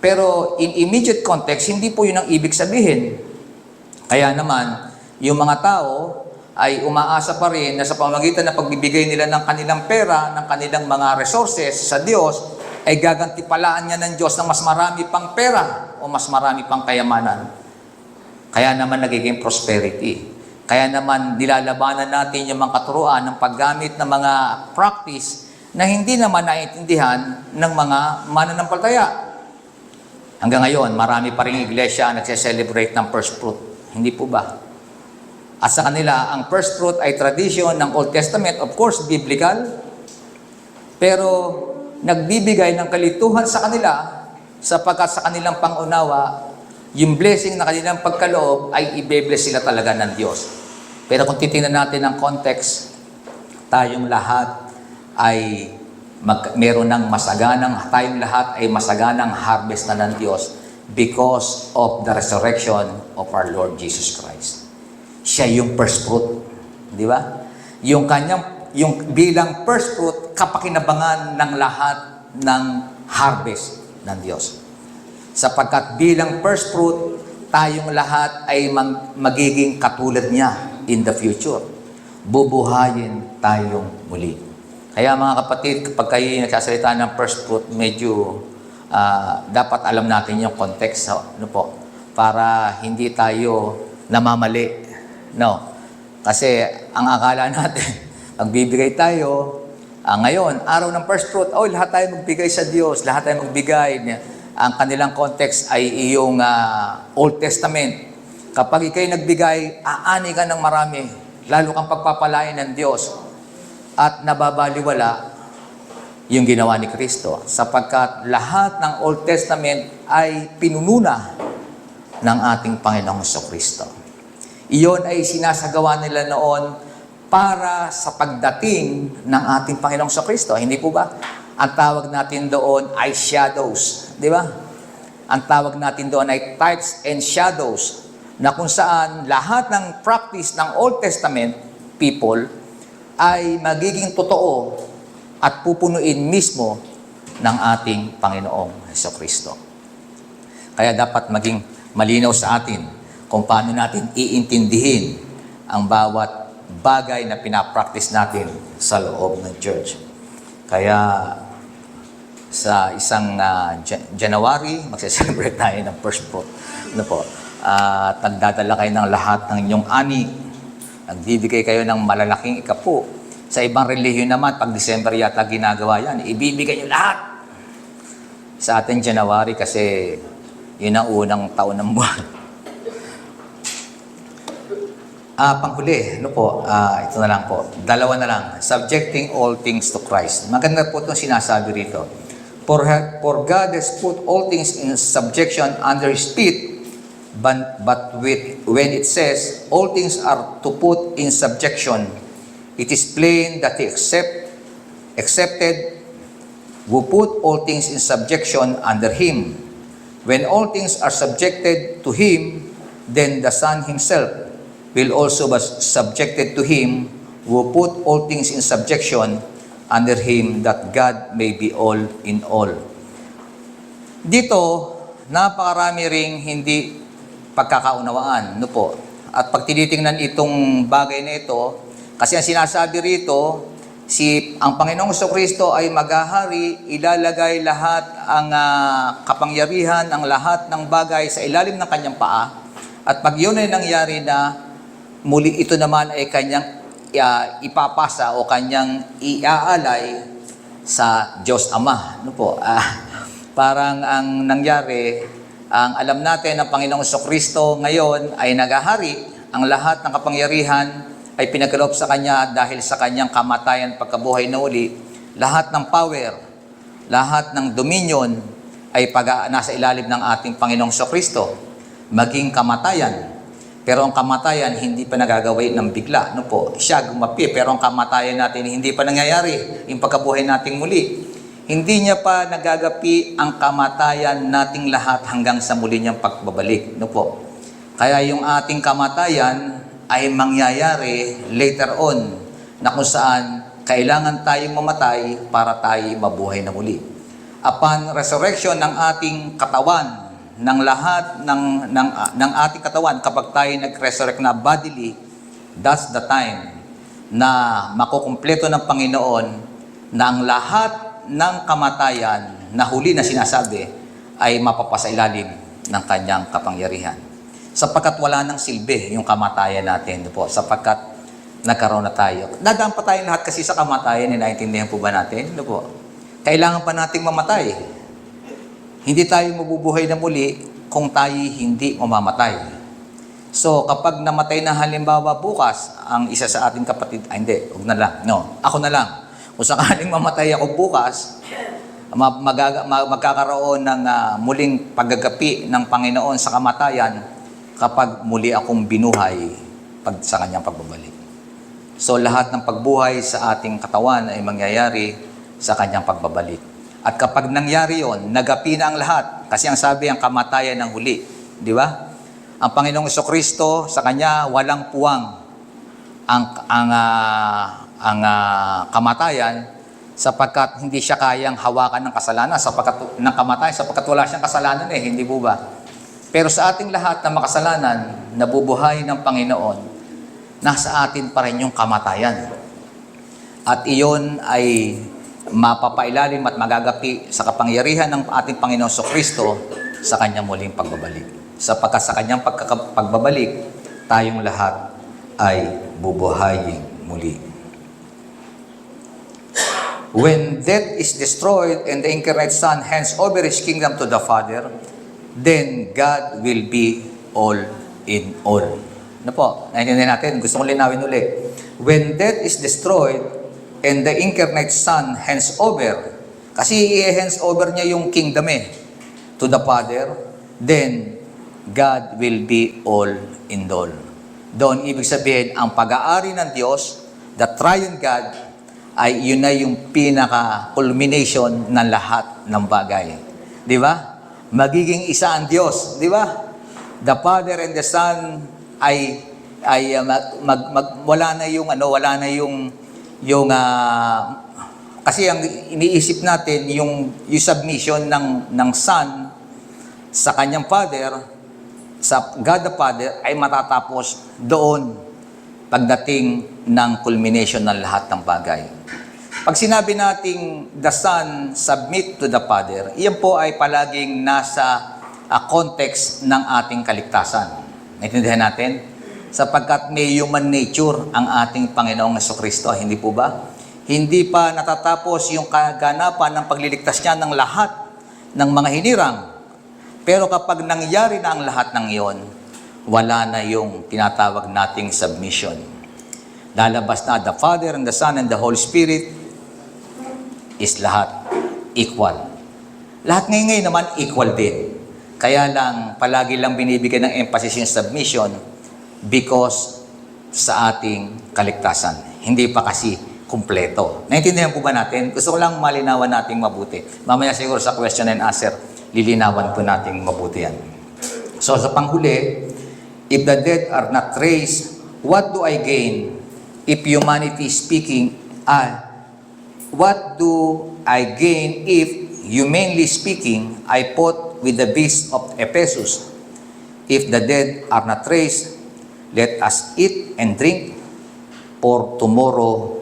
Pero in immediate context, hindi po yun ang ibig sabihin. Kaya naman, yung mga tao ay umaasa pa rin na sa pamamagitan ng pagbibigay nila ng kanilang pera, ng kanilang mga resources sa Diyos, ay gagantipalaan niya ng Diyos ng mas marami pang pera o mas marami pang kayamanan. Kaya naman nagiging prosperity. Kaya naman nilalabanan natin yung mga katuruan ng paggamit ng mga practice na hindi naman naiintindihan ng mga mananampalataya. Hanggang ngayon, marami pa rin iglesia ang nagse-celebrate ng first fruit. Hindi po ba? At sa kanila, ang first fruit ay tradition ng Old Testament, of course, biblical. Pero nagbibigay ng kalituhan sa kanila sapagkat sa kanilang pangunawa, yung blessing na kanilang pagkaloob ay ibe-bless sila talaga ng Diyos. Pero kung titingnan natin ang context, tayong lahat ay meron ng tayong lahat ay masaganang harvest na ng Diyos because of the resurrection of our Lord Jesus Christ. Siya yung first fruit. Di ba? Yung bilang first fruit, kapakinabangan ng lahat ng harvest ng Diyos. Sapagkat bilang first fruit, tayong lahat ay magiging katulad niya in the future. Bubuhayin tayong muli. Kaya mga kapatid, kapag kayo nagsasalita ng first fruit, medyo dapat alam natin yung context, para hindi tayo namamali. No? Kasi ang akala natin, magbibigay tayo, ngayon, araw ng first fruit, lahat tayo magbigay sa Diyos, lahat tayo magbigay. Ang kanilang context ay iyong Old Testament. Kapag ikay nagbigay, aani ka ng marami, lalo kang pagpapalain ng Diyos. At nababaliwala yung ginawa ni Kristo, sapagkat lahat ng Old Testament ay pinununa ng ating Panginoong Kristo. Iyon ay sinasagawa nila noon para sa pagdating ng ating Panginoong Kristo. Hindi po ba? Ang tawag natin doon ay shadows. Di ba? Ang tawag natin doon ay types and shadows, na kung saan lahat ng practice ng Old Testament people ay magiging totoo at pupunuin mismo ng ating Panginoong Kristo. Kaya dapat maging malinaw sa atin kung paano natin iintindihin ang bawat bagay na pinapractice natin sa loob ng church. Kaya sa isang January, magse-celebrate tayo ng first fruit. At nagdadala kayo ng lahat ng inyong ani. Nagbibigay kayo ng malalaking ikapu. Sa ibang relihiyon naman, pag December yata ginagawa yan, ibibigay nyo lahat. Sa atin January kasi yun ang unang taon ng buwan. Panghuli, ito na lang po. Dalawa na lang. Subjecting all things to Christ. Maganda po itong sinasabi rito. For God has put all things in subjection under His feet, but when it says, all things are to put in subjection, it is plain that He accepted who put all things in subjection under Him. When all things are subjected to Him, then the Son Himself will also be subjected to Him who put all things in subjection under Him, that God may be all in all. Dito, napakarami ring hindi pagkakaunawaan. At pag tinitingnan itong bagay na ito, kasi ang sinasabi rito, ang Panginoong Kristo ay maghahari, ilalagay lahat ang kapangyarihan, ang lahat ng bagay sa ilalim ng kanyang paa. At pag yun ay nangyari na, muli ito naman ay kanyang ipapasa o kanyang iaalay sa Diyos Ama. Parang ang nangyari, ang alam natin ng Panginoong Kristo ngayon ay naghahari, ang lahat ng kapangyarihan ay pinagkaloob sa Kanya dahil sa Kanyang kamatayan pagkabuhay na uli. Lahat ng power, lahat ng dominion ay nasa ilalim ng ating Panginoong Kristo, maging kamatayan. Pero ang kamatayan, hindi pa nagagawa ng bigla. No po? Siya gumapi, pero ang kamatayan natin, hindi pa nangyayari. Yung pagkabuhay nating muli. Hindi niya pa nagagapi ang kamatayan nating lahat hanggang sa muli niyang pagbabalik. No po? Kaya yung ating kamatayan ay mangyayari later on, na kung saan kailangan tayong mamatay para tayo mabuhay na muli. Upon resurrection ng ating katawan, ng lahat ng ating katawan, kapag tayo nag-resurrect na bodily, that's the time na makukumpleto ng Panginoon na ang lahat ng kamatayan na huli na sinasabi ay mapapasailalim ng kanyang kapangyarihan. Sapagkat wala nang silbi yung kamatayan natin po, sapagkat nagkaroon na tayo. Dadaan pa tayong lahat kasi sa kamatayan, naintindihan po ba natin? Ano po? Kailangan pa nating mamatay. Hindi tayo mabubuhay na muli kung tayo hindi mamamatay. So, kapag namatay na halimbawa bukas, ang isa sa ating kapatid, hindi, huwag na lang. No, ako na lang. Kung sakaling mamatay ako bukas, magkakaroon ng muling paggagapi ng Panginoon sa kamatayan kapag muli akong binuhay sa kanyang pagbabalik. So, lahat ng pagbuhay sa ating katawan ay mangyayari sa kanyang pagbabalik. At kapag nangyari yon, nagapi na ang lahat. Kasi ang sabi, ang kamatayan ng huli. Di ba? Ang Panginoong Jesucristo, sa Kanya, walang puwang ang kamatayan sapagkat hindi siya kayang hawakan ng kasalanan ng kamatayan sapagkat wala siyang kasalanan hindi po ba? Pero sa ating lahat na makasalanan, nabubuhay ng Panginoon, nasa atin pa rin yung kamatayan. At iyon ay mapapailalim at magagapi sa kapangyarihan ng ating Panginoon Jesucristo sa kanyang muling pagbabalik. Sapagkat sa kanyang pagbabalik, tayong lahat ay bubuhayin muli. When death is destroyed and the incarnate Son hands over His kingdom to the Father, then God will be all in all. Ano po? Naintindihan natin? Gusto kong linawin ulit. When death is destroyed, and the incarnate Son hands over, kasi i-hands over niya yung kingdom to the Father, then God will be all in all. Doon, ibig sabihin, ang pag-aari ng Diyos, the triune God, ay yun na yung pinaka-culmination ng lahat ng bagay. Di ba? Magiging isa ang Diyos. Di ba? The Father and the Son ay wala na yung kasi ang iniisip natin yung submission ng Son sa kanyang Father, sa God the Father, ay matatapos doon pagdating ng culmination ng lahat ng bagay. Pag sinabi nating the Son submit to the Father, iyan po ay palaging nasa context ng ating kaligtasan. Naintindihan natin? Sapagkat may human nature ang ating Panginoong Jesucristo, hindi po ba? Hindi pa natatapos yung kaganapan ng pagliligtas niya ng lahat ng mga hinirang. Pero kapag nangyari na ang lahat ng iyon, wala na yung tinatawag nating submission. Lalabas na the Father and the Son and the Holy Spirit is lahat equal. Lahat ngayon naman equal din. Kaya lang, palagi lang binibigyan ng emphasis yung submission because sa ating kaligtasan. Hindi pa kasi kumpleto. Naintindihan po ba natin? Gusto ko lang malinawan nating mabuti. Mamaya siguro sa question and answer, lilinawan po nating mabuti yan. So sa panghuli, if the dead are not raised, what do I gain if humanity speaking? What do I gain if, humanly speaking, I fought with the beasts of Ephesus? If the dead are not raised, let us eat and drink, for tomorrow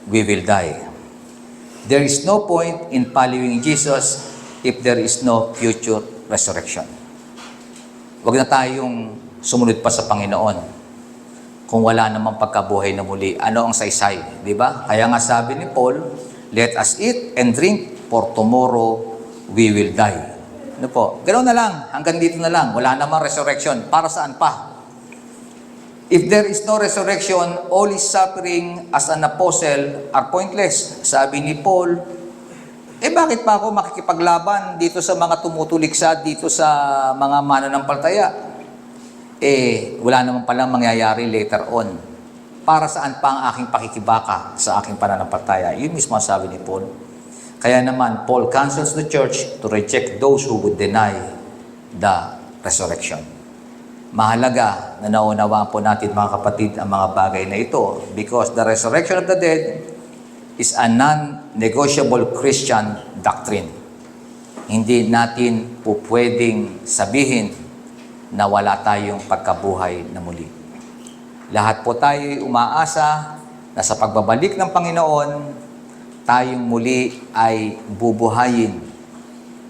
we will die. There is no point in following Jesus if there is no future resurrection. Huwag na tayong sumunod pa sa Panginoon kung wala namang pagkabuhay na muli. Ano ang saysay? Di ba? Kaya nga sabi ni Paul, let us eat and drink, for tomorrow we will die. Ano po? Ganoon na lang. Hanggang dito na lang. Wala namang resurrection. Para saan pa? If there is no resurrection, all his suffering as an apostle are pointless. Sabi ni Paul, bakit pa ako makikipaglaban dito sa mga tumutuliksa, dito sa mga mananampalataya? wala naman palang mangyayari later on. Para saan pa ang aking pakikibaka sa aking pananampalataya? Yun mismo ang sabi ni Paul. Kaya naman, Paul counsels the church to reject those who would deny the resurrection. Mahalaga na naunawaan po natin, mga kapatid, ang mga bagay na ito because the resurrection of the dead is a non-negotiable Christian doctrine. Hindi natin po pwedeng sabihin na wala tayong pagkabuhay na muli. Lahat po tayo umaasa na sa pagbabalik ng Panginoon, tayong muli ay bubuhayin,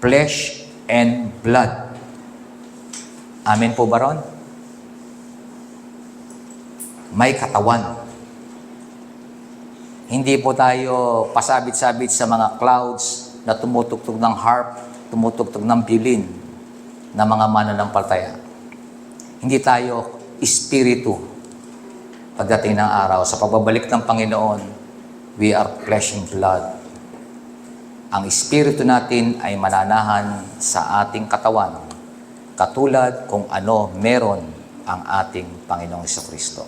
flesh and blood. Amen po ba ron? May katawan. Hindi po tayo pasabit-sabit sa mga clouds na tumutugtog ng harp, tumutugtog ng violin na mga mananampalataya. Hindi tayo espiritu. Pagdating ng araw, sa pagbabalik ng Panginoon, we are flesh and blood. Ang espiritu natin ay mananahan sa ating katawan, katulad kung ano meron ang ating Panginoong Jesucristo.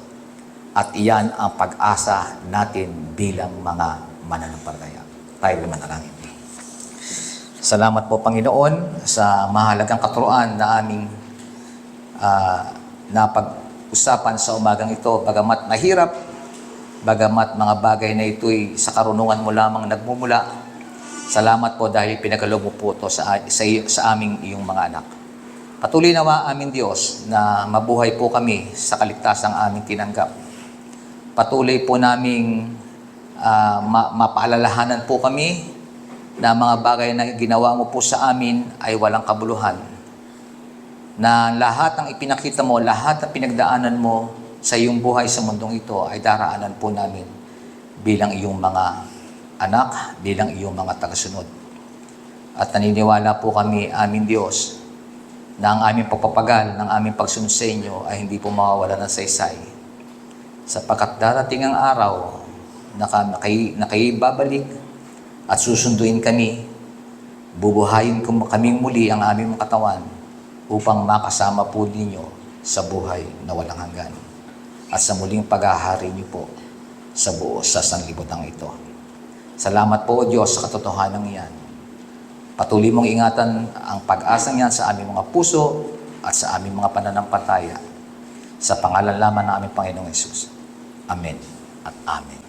At iyan ang pag-asa natin bilang mga mananampalataya. Tayo manalangin. Salamat po, Panginoon, sa mahalagang katuruan na aming napag-usapan sa umagang ito. Bagamat mahirap, bagamat mga bagay na ito'y sa karunungan mo lamang nagmumula, salamat po dahil pinagkaloob mo po ito sa aming iyong mga anak. Patuloy nawa aming Diyos na mabuhay po kami sa kaligtasang aming tinanggap. Patuloy po naming mapaalalahanan po kami na mga bagay na ginawa mo po sa amin ay walang kabuluhan. Na lahat ng ipinakita mo, lahat ng pinagdaanan mo sa iyong buhay sa mundong ito ay daraanan po namin bilang iyong mga anak, bilang iyong mga tagasunod. At naniniwala po kami, aming Diyos, na ang aming pagpapagal, ng aming pagsunod sa inyo ay hindi po mawawala ng saysay. Sapagkat darating ang araw na kayo babalik at susunduin kami, bubuhayin kaming muli ang aming katawan upang makasama po ninyo sa buhay na walang hanggan at sa muling paghahari niyo po sa buo sa sanlibutan ito. Salamat po, O Diyos, sa katotohanan iyan. Patuloy mong ingatan ang pag-asang yan sa aming mga puso at sa aming mga pananampalataya. Sa pangalan lamang ng aming Panginoong Hesus. Amen at Amen.